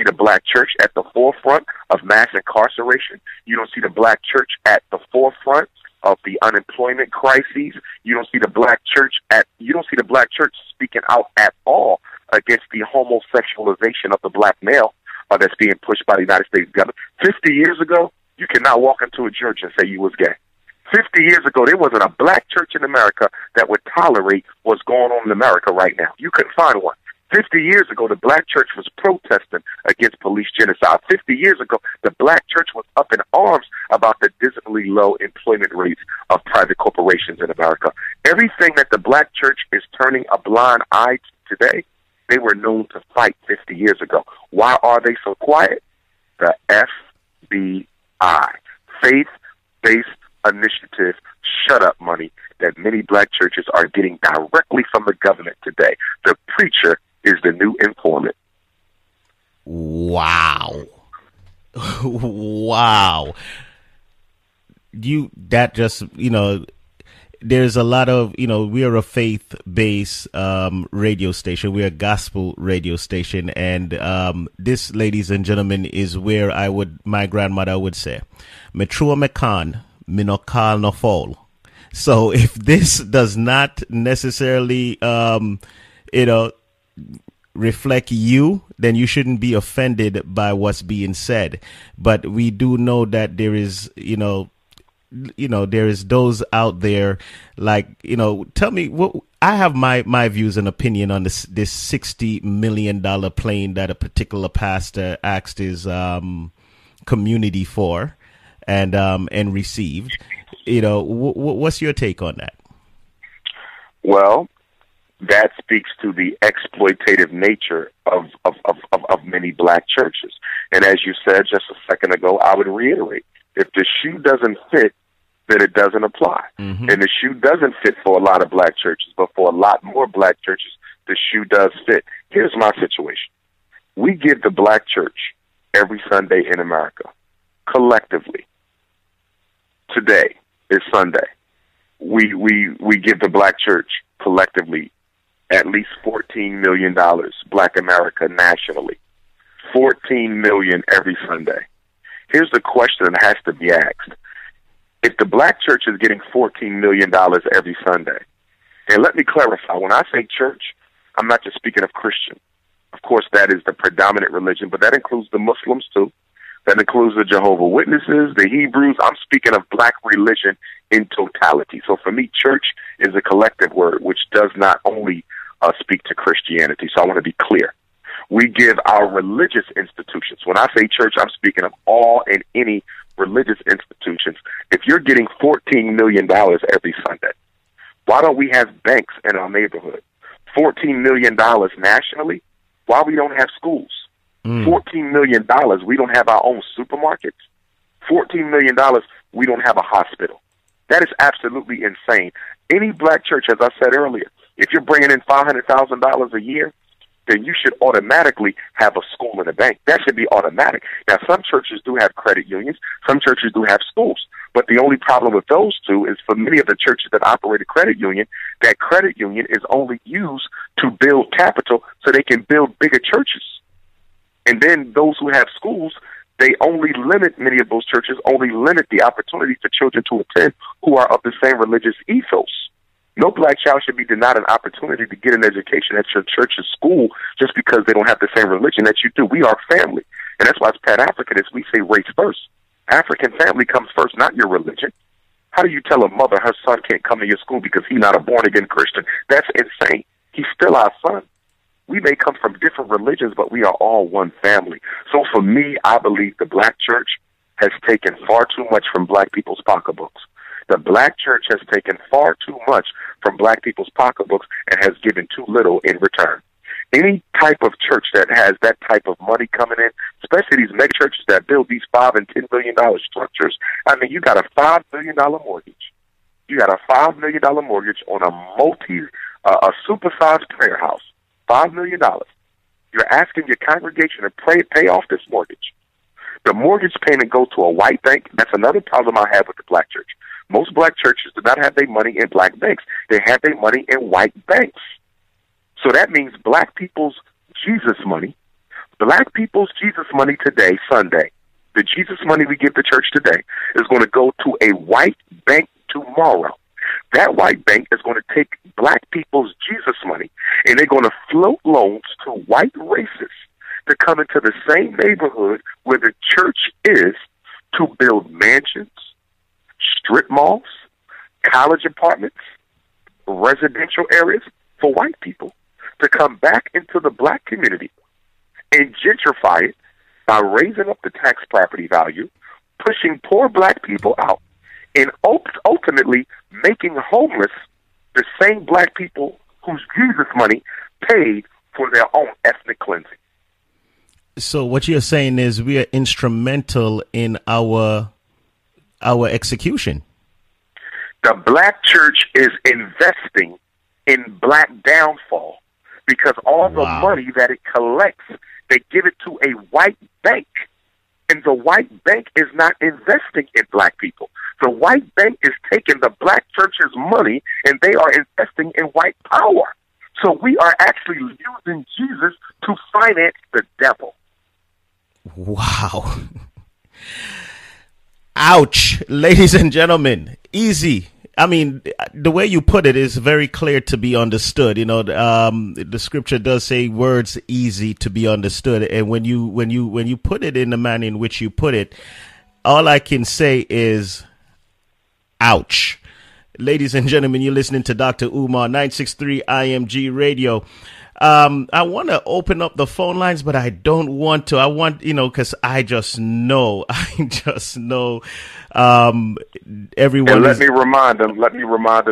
see the black church at the forefront of mass incarceration. You don't see the black church at the forefront of the unemployment crises. You don't see the black church speaking out at all against the homosexualization of the black male that's being pushed by the United States government. 50 years ago, you cannot walk into a church and say you was gay. 50 years ago, there wasn't a black church in America that would tolerate what's going on in America right now. You couldn't find one. 50 years ago, the black church was protesting against police genocide. 50 years ago, the black church was up in arms about the dismally low employment rates of private corporations in America. Everything that the black church is turning a blind eye to today, they were known to fight 50 years ago. Why are they so quiet? The FBI, faith-based initiative, shut up money that many black churches are getting directly from the government today. The preacher is the new informant. Wow. Wow. There's a lot of, we are a faith-based radio station. We're a gospel radio station. And this, ladies and gentlemen, is where my grandmother would say, me true me can, me no call no fall. So if this does not necessarily, reflect you, then you shouldn't be offended by what's being said. But we do know that there is, there is those out there like, tell me what I have my views and opinion on this $60 million plane that a particular pastor asked his community for and received. What's your take on that? Well, that speaks to the exploitative nature of many black churches. And as you said just a second ago, I would reiterate, if the shoe doesn't fit, then it doesn't apply. Mm-hmm. And the shoe doesn't fit for a lot of black churches, but for a lot more black churches, the shoe does fit. Here's my situation. We give the black church every Sunday in America, collectively. Today is Sunday. We give the black church collectively at least $14 million, Black America nationally. $14 million every Sunday. Here's the question that has to be asked. If the black church is getting $14 million every Sunday, and let me clarify, when I say church, I'm not just speaking of Christian. Of course, that is the predominant religion, but that includes the Muslims too. That includes the Jehovah's Witnesses, the Hebrews. I'm speaking of black religion in totality. So for me, church is a collective word, which does not only speak to Christianity. So I want to be clear. We give our religious institutions. When I say church, I'm speaking of all and any religious institutions. If you're getting $14 million every Sunday, why don't we have banks in our neighborhood? $14 million nationally, why we don't have schools? $14 million, we don't have our own supermarkets. $14 million, we don't have a hospital. That is absolutely insane. Any black church, as I said earlier, if you're bringing in $500,000 a year, then you should automatically have a school and a bank. That should be automatic. Now, some churches do have credit unions. Some churches do have schools. But the only problem with those two is for many of the churches that operate a credit union, that credit union is only used to build capital so they can build bigger churches. And then those who have schools, they only limit, many of those churches only limit the opportunity for children to attend who are of the same religious ethos. No black child should be denied an opportunity to get an education at your church's school just because they don't have the same religion that you do. We are family. And that's why as Pan-Africanists, we say race first. African family comes first, not your religion. How do you tell a mother her son can't come to your school because he's not a born-again Christian? That's insane. He's still our son. We may come from different religions, but we are all one family. So for me, I believe the black church has taken far too much from black people's pocketbooks. The black church has taken far too much from black people's pocketbooks and has given too little in return. Any type of church that has that type of money coming in, especially these mega churches that build these $5 and $10 million structures, I mean, you got a $5 million mortgage. You got a $5 million mortgage on a supersized prayer house. $5 million. You're asking your congregation to pay off this mortgage. The mortgage payment goes to a white bank. That's another problem I have with the black church. Most black churches do not have their money in black banks. They have their money in white banks. So that means black people's Jesus money, Black people's Jesus money today, Sunday, the Jesus money we give the church today, is going to go to a white bank tomorrow. That white bank is going to take black people's Jesus money, and they're going to float loans to white racists to come into the same neighborhood where the church is to build mansions, strip malls, college apartments, residential areas for white people to come back into the black community and gentrify it by raising up the tax property value, pushing poor black people out, and ultimately making homeless the same black people whose Jesus money paid for their own ethnic cleansing. So what you're saying is we are instrumental in our execution. The black church is investing in black downfall because all the money that it collects, they give it to a white bank. And the white bank is not investing in black people. The white bank is taking the black church's money and they are investing in white power. So we are actually using Jesus to finance the devil. Wow. Ouch. Ladies and gentlemen, easy. I mean, the way you put it is very clear to be understood. You know, the scripture does say words easy to be understood. And when you put it in the manner in which you put it, all I can say is, ouch. Ladies and gentlemen, you're listening to Dr. Umar, 963 IMG Radio. I want to open up the phone lines, but I don't want to. I want, because I just know, everyone. And let me remind them,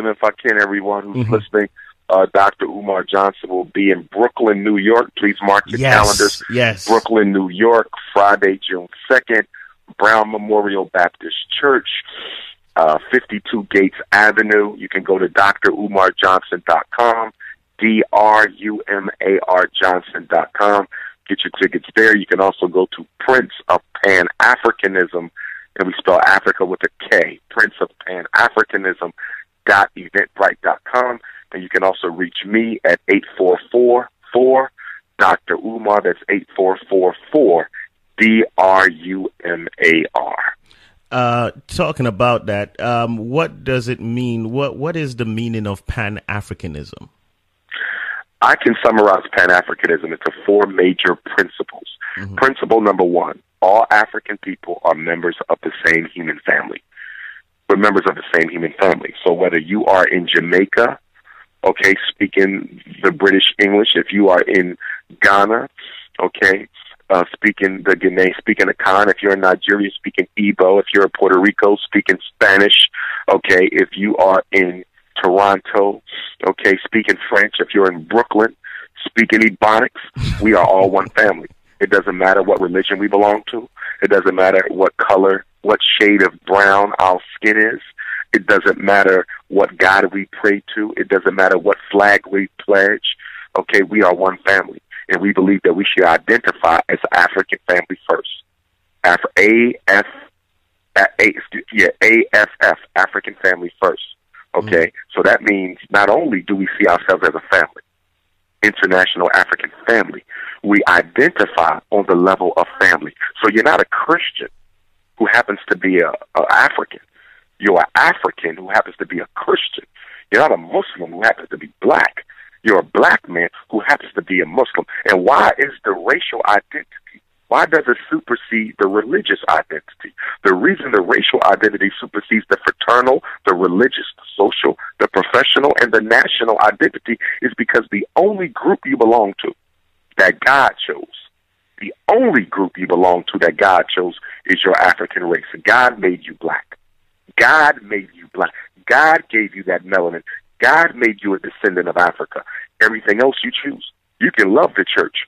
if I can, everyone who's listening, Dr. Umar Johnson will be in Brooklyn, New York. Please mark your calendars. Yes. Brooklyn, New York, Friday, June 2nd, Brown Memorial Baptist Church, 52 Gates Avenue. You can go to drumarjohnson.com. drumarjohnson.com. Get your tickets there. You can also go to Prince of Pan-Africanism, and we spell Africa with a K, Prince of Pan-Africanism.eventbrite.com. And you can also reach me at 844-4 Dr. Umar. That's 844-4 DRUMAR. Talking about that, what does it mean? What is the meaning of Pan-Africanism? I can summarize Pan-Africanism into four major principles. Mm-hmm. Principle number one, all African people are members of the same human family. We're members of the same human family. So whether you are in Jamaica, okay, speaking the British English, if you are in Ghana, okay, speaking the Ghanaian, speaking the Khan, if you're in Nigeria, speaking Igbo, if you're in Puerto Rico, speaking Spanish, okay, if you are in Toronto, okay, speaking French, if you're in Brooklyn, speaking Ebonics, we are all one family. It doesn't matter what religion we belong to. It doesn't matter what color, what shade of brown our skin is. It doesn't matter what God we pray to. It doesn't matter what flag we pledge. Okay, we are one family. And we believe that we should identify as African family first. AFF, African family first. Okay, so that means not only do we see ourselves as a family, international African family, we identify on the level of family. So you're not a Christian who happens to be a African. You're an African who happens to be a Christian. You're not a Muslim who happens to be black. You're a black man who happens to be a Muslim. And why is the racial identity? Why does it supersede the religious identity? The reason the racial identity supersedes the fraternal, the religious, the social, the professional, and the national identity is because the only group you belong to that God chose, the only group you belong to that God chose is your African race. God made you black. God made you black. God gave you that melanin. God made you a descendant of Africa. Everything else you choose. You can love the church,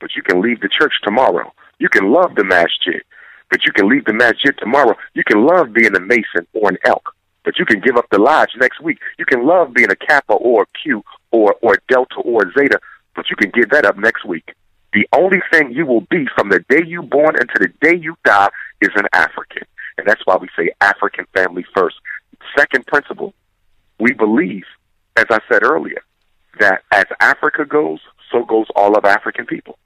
but you can leave the church tomorrow. You can love the masjid, but you can leave the masjid tomorrow. You can love being a Mason or an Elk, but you can give up the lodge next week. You can love being a Kappa or a Q or Delta or a Zeta, but you can give that up next week. The only thing you will be from the day you born until the day you die is an African. And that's why we say African family first. Second principle, we believe, as I said earlier, that as Africa goes, so goes all of African people.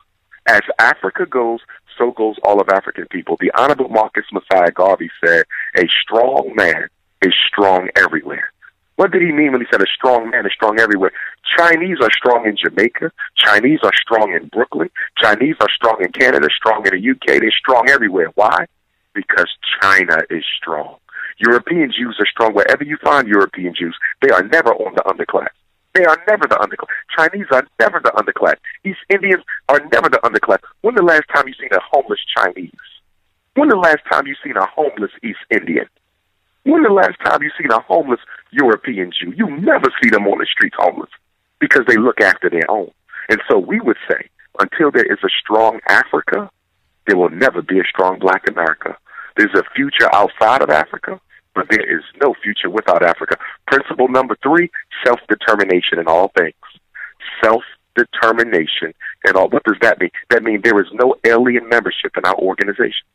As Africa goes, so goes all of African people. The Honorable Marcus Messiah Garvey said, a strong man is strong everywhere. What did he mean when he said a strong man is strong everywhere? Chinese are strong in Jamaica. Chinese are strong in Brooklyn. Chinese are strong in Canada, strong in the UK. They're strong everywhere. Why? Because China is strong. European Jews are strong wherever you find European Jews. They are never on the underclass. They are never the underclass. Chinese are never the underclass. East Indians are never the underclass. When the last time you seen a homeless Chinese? When the last time you seen a homeless East Indian? When the last time you seen a homeless European Jew? You never see them on the streets homeless because they look after their own. And so we would say, until there is a strong Africa, there will never be a strong Black America. There's a future outside of Africa, but there is no future without Africa. Principle number 3, self-determination in all things. Self-determination in all. What does that mean? That means there is no alien membership in our organizations.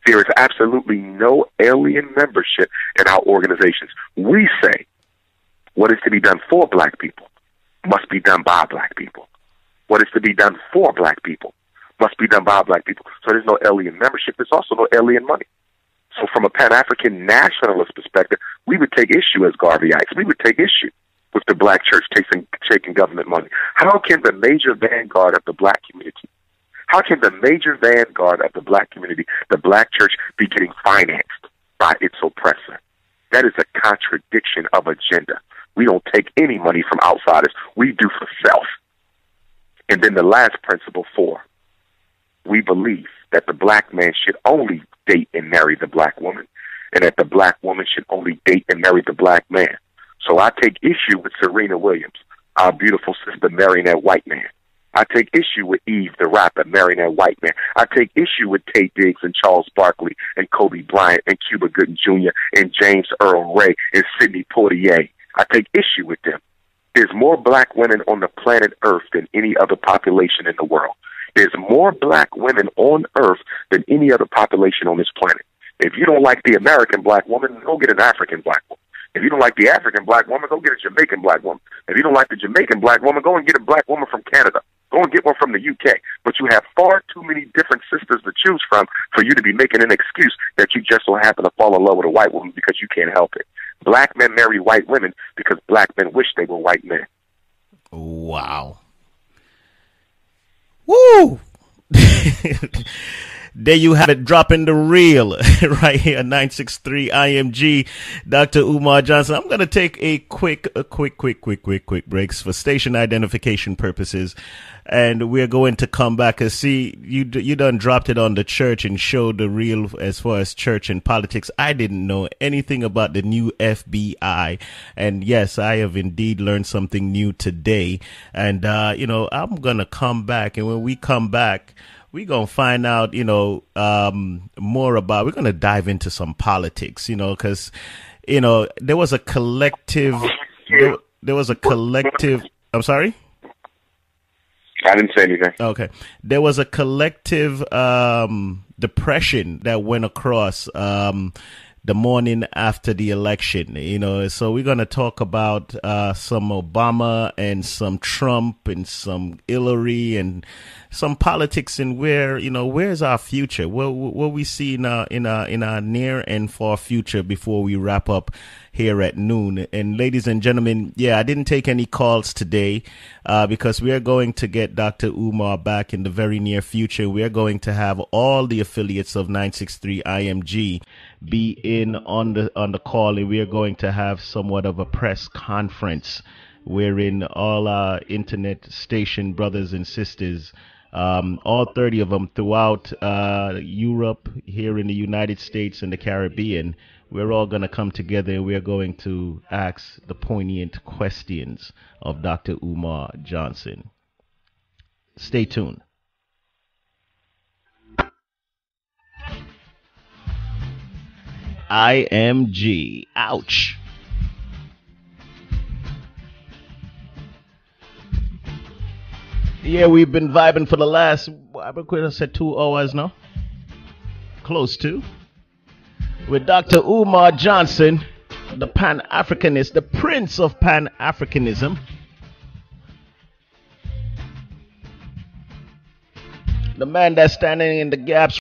There is absolutely no alien membership in our organizations. We say what is to be done for Black people must be done by Black people. What is to be done for Black people must be done by Black people. So there's no alien membership. There's also no alien money. So from a Pan-African nationalist perspective, we would take issue as Garveyites. We would take issue with the Black church taking government money. How can the major vanguard of the Black community, how can the major vanguard of the Black community, the Black church, be getting financed by its oppressor? That is a contradiction of agenda. We don't take any money from outsiders. We do for self. And then the last principle 4, we believe that the Black man should only date and marry the Black woman, and that the Black woman should only date and marry the Black man. So I take issue with Serena Williams, our beautiful sister, marrying that white man. I take issue with Eve, the rapper, marrying that white man. I take issue with Tate Diggs and Charles Barkley and Kobe Bryant and Cuba Gooding Jr. and James Earl Ray and Sidney Poitier. I take issue with them. There's more Black women on the planet Earth than any other population in the world. There's more Black women on Earth than any other population on this planet. If you don't like the American Black woman, go get an African Black woman. If you don't like the African Black woman, go get a Jamaican Black woman. If you don't like the Jamaican Black woman, go and get a Black woman from Canada. Go and get one from the UK. But you have far too many different sisters to choose from for you to be making an excuse that you just so happen to fall in love with a white woman because you can't help it. Black men marry white women because Black men wish they were white men. Wow. Woo! There you have it, dropping the reel right here, 963 IMG, Dr. Umar Johnson. I'm going to take a quick breaks for station identification purposes. And we're going to come back and see, you done dropped it on the church and showed the real as far as church and politics. I didn't know anything about the new FBI. And yes, I have indeed learned something new today. And, I'm going to come back. And when we come back, we're going to find out, more about, we're going to dive into some politics, because, there was a collective, I'm sorry? I didn't say anything. Okay. There was a collective depression that went across the morning after the election, so we're going to talk about some Obama and some Trump and some Hillary and some politics and where's our future? What we see in our near and far future before we wrap up here at noon. And ladies and gentlemen, I didn't take any calls today because we are going to get Dr. Umar back in the very near future. We are going to have all the affiliates of 963 IMG be in on the call, and we are going to have somewhat of a press conference wherein all our internet station brothers and sisters, all 30 of them throughout Europe, here in the United States and the Caribbean, we're all going to come together and we're going to ask the poignant questions of Dr. Umar Johnson. Stay tuned. IMG. Ouch. Yeah, we've been vibing for the last, I said 2 hours now. Close to. With Dr. Umar Johnson, the Pan-Africanist, the Prince of Pan-Africanism. The man that's standing in the gaps